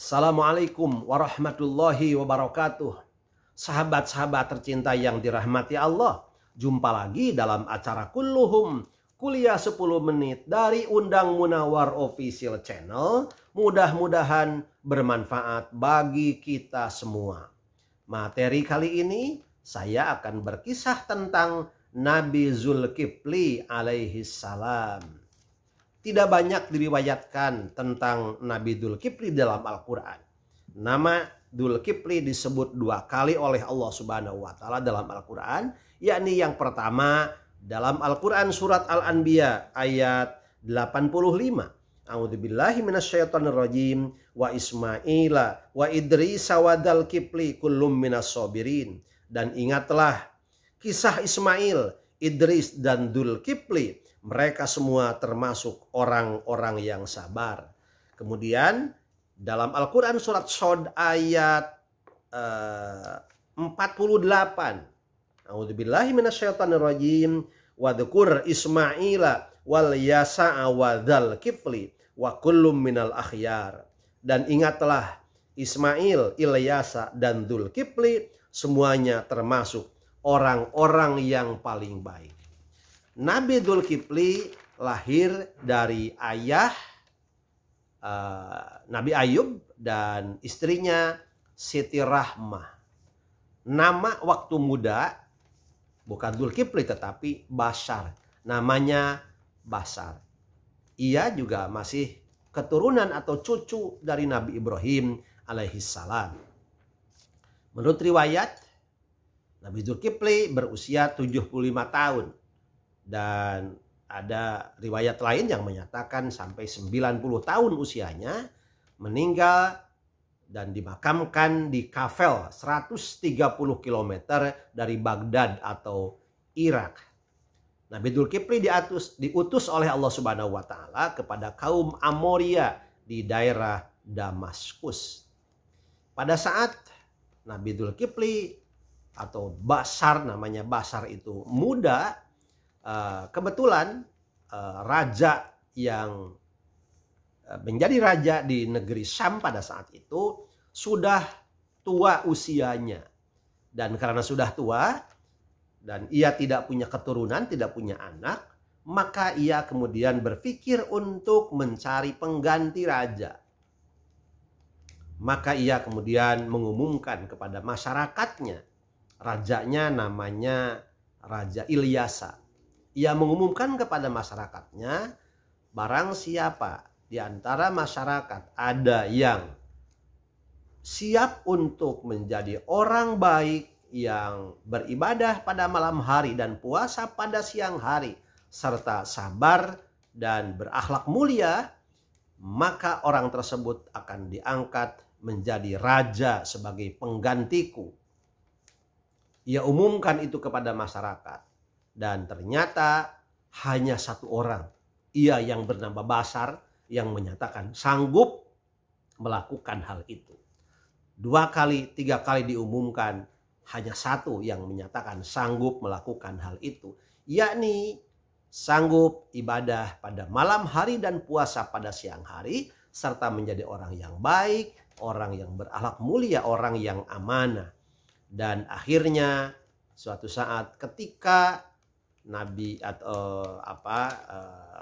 Assalamualaikum warahmatullahi wabarakatuh. Sahabat-sahabat tercinta yang dirahmati Allah, jumpa lagi dalam acara Kulluhum, kuliah 10 menit dari Undang Munawar Official Channel. Mudah-mudahan bermanfaat bagi kita semua. Materi kali ini saya akan berkisah tentang Nabi Zulkifli alaihi salam. Tidak banyak diriwayatkan tentang Nabi Zulkifli dalam Al-Quran. Nama Zulkifli disebut 2 kali oleh Allah Subhanahu wa Ta'ala dalam Al-Quran, yakni yang pertama dalam Al-Quran surat Al-Anbiya ayat 85. A'udzubillahi minasyaitonirrajim wa Ismaila wa Idrisa wa Dzulkifli kullum minas sabirin. Dan ingatlah kisah Ismail, Idris dan Dzulkifli. Mereka semua termasuk orang-orang yang sabar. Kemudian dalam Al-Quran surat Shod ayat 48. A'udzubillahi minasyaitonirrajim. Wadhkur Ismaila wal Yasa'a wa Dzulkifli wa kullum minal akhyar. Dan ingatlah Ismail, Ilyasa dan Dzulkifli, semuanya termasuk orang-orang yang paling baik. Nabi Dzulkifli lahir dari ayah Nabi Ayub dan istrinya Siti Rahmah. Nama waktu muda bukan Dzulkifli tetapi Bashar. Namanya Bashar. Ia juga masih keturunan atau cucu dari Nabi Ibrahim alaihissalam. Menurut riwayat, Nabi Dzulkifli berusia 75 tahun. Dan ada riwayat lain yang menyatakan sampai 90 tahun usianya, meninggal dan dimakamkan di Kafel 130 km dari Baghdad atau Irak. Nabi Dzulkifli diutus oleh Allah Subhanahu wa Ta'ala kepada kaum Amoria di daerah Damaskus. Pada saat Nabi Dzulkifli atau Bashar, namanya Bashar itu muda, kebetulan raja yang menjadi raja di negeri Syam pada saat itu sudah tua usianya. Dan karena sudah tua dan ia tidak punya keturunan, tidak punya anak, maka ia kemudian berpikir untuk mencari pengganti raja. Maka ia kemudian mengumumkan kepada masyarakatnya, rajanya namanya Raja Ilyasa. Ia mengumumkan kepada masyarakatnya, barang siapa di antara masyarakat ada yang siap untuk menjadi orang baik yang beribadah pada malam hari dan puasa pada siang hari, serta sabar dan berakhlak mulia, maka orang tersebut akan diangkat menjadi raja sebagai penggantiku. Ia umumkan itu kepada masyarakat. Dan ternyata hanya 1 orang, ia yang bernama Bashar, yang menyatakan sanggup melakukan hal itu. 2 kali, 3 kali diumumkan, hanya 1 yang menyatakan sanggup melakukan hal itu, yakni sanggup ibadah pada malam hari dan puasa pada siang hari, serta menjadi orang yang baik, orang yang berakhlak mulia, orang yang amanah. Dan akhirnya suatu saat ketika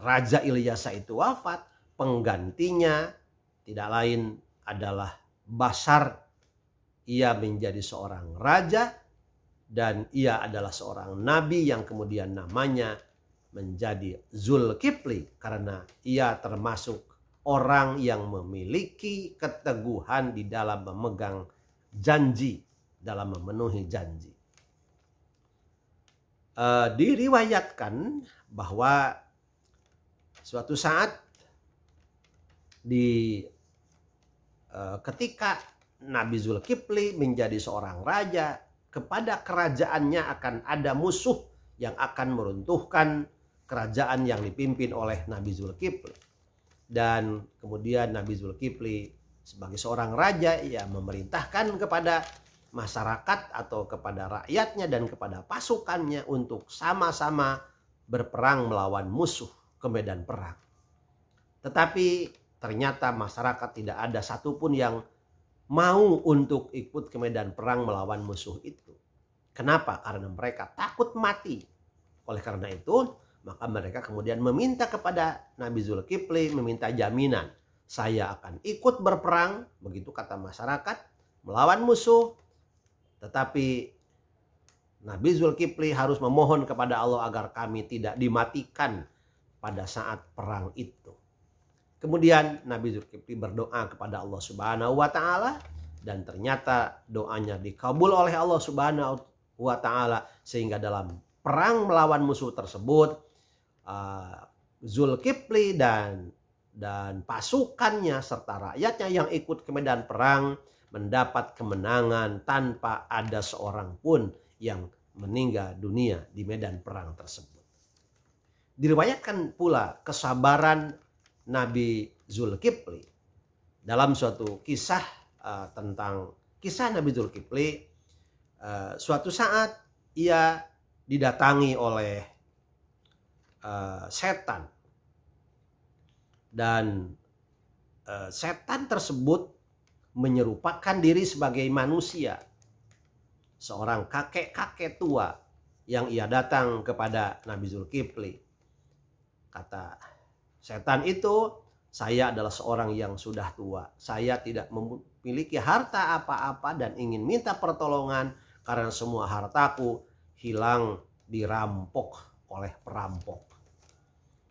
Raja Ilyasa itu wafat, penggantinya tidak lain adalah Bashar. Ia menjadi seorang raja dan ia adalah seorang nabi yang kemudian namanya menjadi Zulkifli karena ia termasuk orang yang memiliki keteguhan di dalam memegang janji, dalam memenuhi janji. Diriwayatkan bahwa suatu saat ketika Nabi Zulkifli menjadi seorang raja, kepada kerajaannya akan ada musuh yang akan meruntuhkan kerajaan yang dipimpin oleh Nabi Zulkifli. Dan kemudian Nabi Zulkifli sebagai seorang raja, ia memerintahkan kepada masyarakat atau kepada rakyatnya dan kepada pasukannya untuk sama-sama berperang melawan musuh ke medan perang. Tetapi ternyata masyarakat tidak ada satupun yang mau untuk ikut ke medan perang melawan musuh itu. Kenapa? Karena mereka takut mati. Oleh karena itu, maka mereka kemudian meminta kepada Nabi Zulkifli, meminta jaminan. Saya akan ikut berperang, begitu kata masyarakat, melawan musuh. Tetapi Nabi Zulkifli harus memohon kepada Allah agar kami tidak dimatikan pada saat perang itu. Kemudian Nabi Zulkifli berdoa kepada Allah Subhanahu wa Ta'ala, dan ternyata doanya dikabul oleh Allah Subhanahu wa Ta'ala, sehingga dalam perang melawan musuh tersebut Zulkifli dan pasukannya serta rakyatnya yang ikut ke medan perang mendapat kemenangan tanpa ada seorang pun yang meninggal dunia di medan perang tersebut. Diriwayatkan pula kesabaran Nabi Zulkifli dalam suatu kisah tentang kisah Nabi Zulkifli. Suatu saat ia didatangi oleh setan, dan setan tersebut menyerupakan diri sebagai manusia. Seorang kakek-kakek tua yang ia datang kepada Nabi Zulkifli. Kata setan itu, saya adalah seorang yang sudah tua. Saya tidak memiliki harta apa-apa dan ingin minta pertolongan karena semua hartaku hilang dirampok oleh perampok.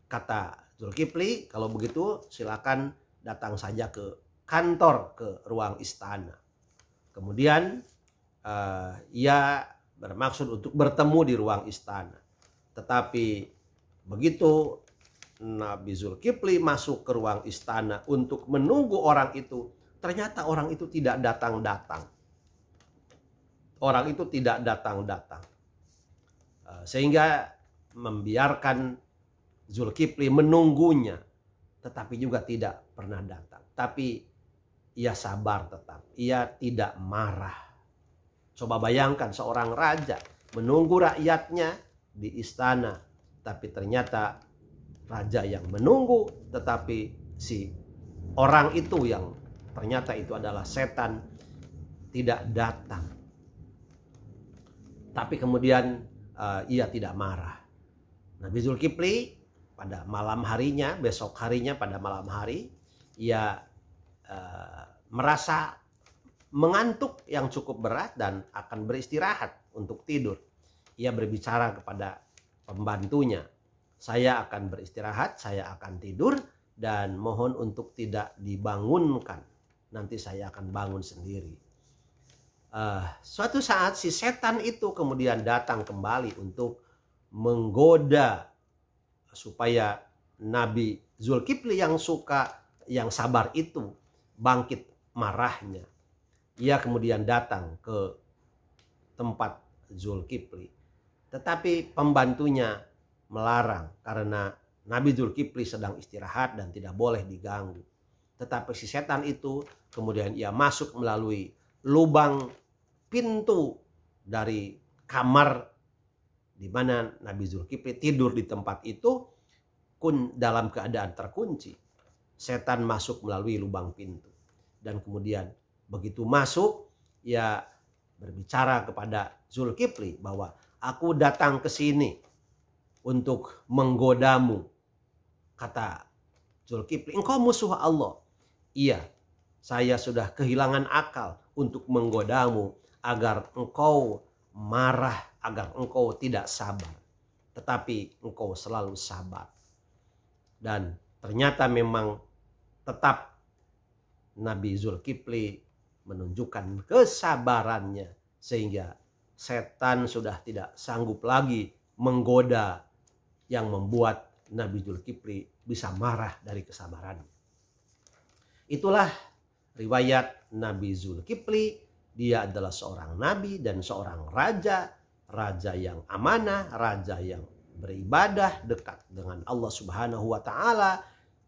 Kata Zulkifli, kalau begitu silakan datang saja ke kantor, ke ruang istana. Kemudian ia bermaksud untuk bertemu di ruang istana. Tetapi begitu Nabi Zulkifli masuk ke ruang istana untuk menunggu orang itu, ternyata orang itu tidak datang-datang. Orang itu tidak datang-datang. Sehingga membiarkan Zulkifli menunggunya, tetapi juga tidak pernah datang. Tapi ia sabar tetap, ia tidak marah. Coba bayangkan seorang raja menunggu rakyatnya di istana, tapi ternyata raja yang menunggu, tetapi si orang itu yang ternyata itu adalah setan tidak datang. Tapi kemudian ia tidak marah. Nabi Zulkifli pada malam harinya, besok harinya pada malam hari, ia merasa mengantuk yang cukup berat dan akan beristirahat untuk tidur. Ia berbicara kepada pembantunya, saya akan beristirahat, saya akan tidur, dan mohon untuk tidak dibangunkan. Nanti saya akan bangun sendiri. Suatu saat si setan itu kemudian datang kembali untuk menggoda supaya Nabi Zulkifli yang sabar itu bangkit marahnya. Ia kemudian datang ke tempat Zulkifli. Tetapi pembantunya melarang karena Nabi Zulkifli sedang istirahat dan tidak boleh diganggu. Tetapi si setan itu kemudian ia masuk melalui lubang pintu dari kamar di mana Nabi Zulkifli tidur di tempat itu dalam keadaan terkunci. Setan masuk melalui lubang pintu. Dan kemudian begitu masuk, ia berbicara kepada Zulkifli bahwa aku datang ke sini untuk menggodamu. Kata Zulkifli, engkau musuh Allah. Iya, saya sudah kehilangan akal untuk menggodamu agar engkau marah, agar engkau tidak sabar. Tetapi engkau selalu sabar. Dan ternyata memang tetap Nabi Zulkifli menunjukkan kesabarannya sehingga setan sudah tidak sanggup lagi menggoda, yang membuat Nabi Zulkifli bisa marah dari kesabarannya. Itulah riwayat Nabi Zulkifli. Dia adalah seorang nabi dan seorang raja, raja yang amanah, raja yang beribadah dekat dengan Allah Subhanahu wa Ta'ala.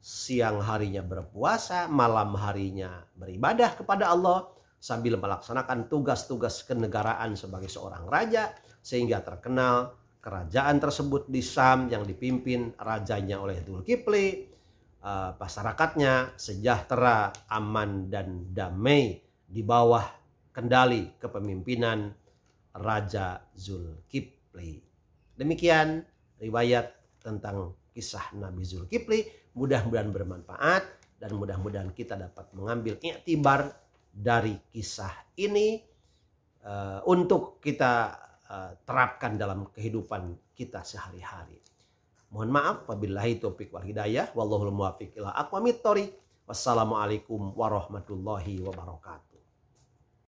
Siang harinya berpuasa, malam harinya beribadah kepada Allah sambil melaksanakan tugas-tugas kenegaraan sebagai seorang raja, sehingga terkenal kerajaan tersebut di Syam yang dipimpin rajanya oleh Zulkifli masyarakatnya sejahtera, aman, dan damai di bawah kendali kepemimpinan Raja Zulkifli. Demikian riwayat tentang kisah Nabi Zulkifli. Mudah-mudahan bermanfaat dan mudah-mudahan kita dapat mengambil iktibar dari kisah ini untuk kita terapkan dalam kehidupan kita sehari-hari. Mohon maaf, wabillahi taufiq wal hidayah, wallahul muwaffiq ila aqwamit thoriq. Wassalamualaikum warahmatullahi wabarakatuh.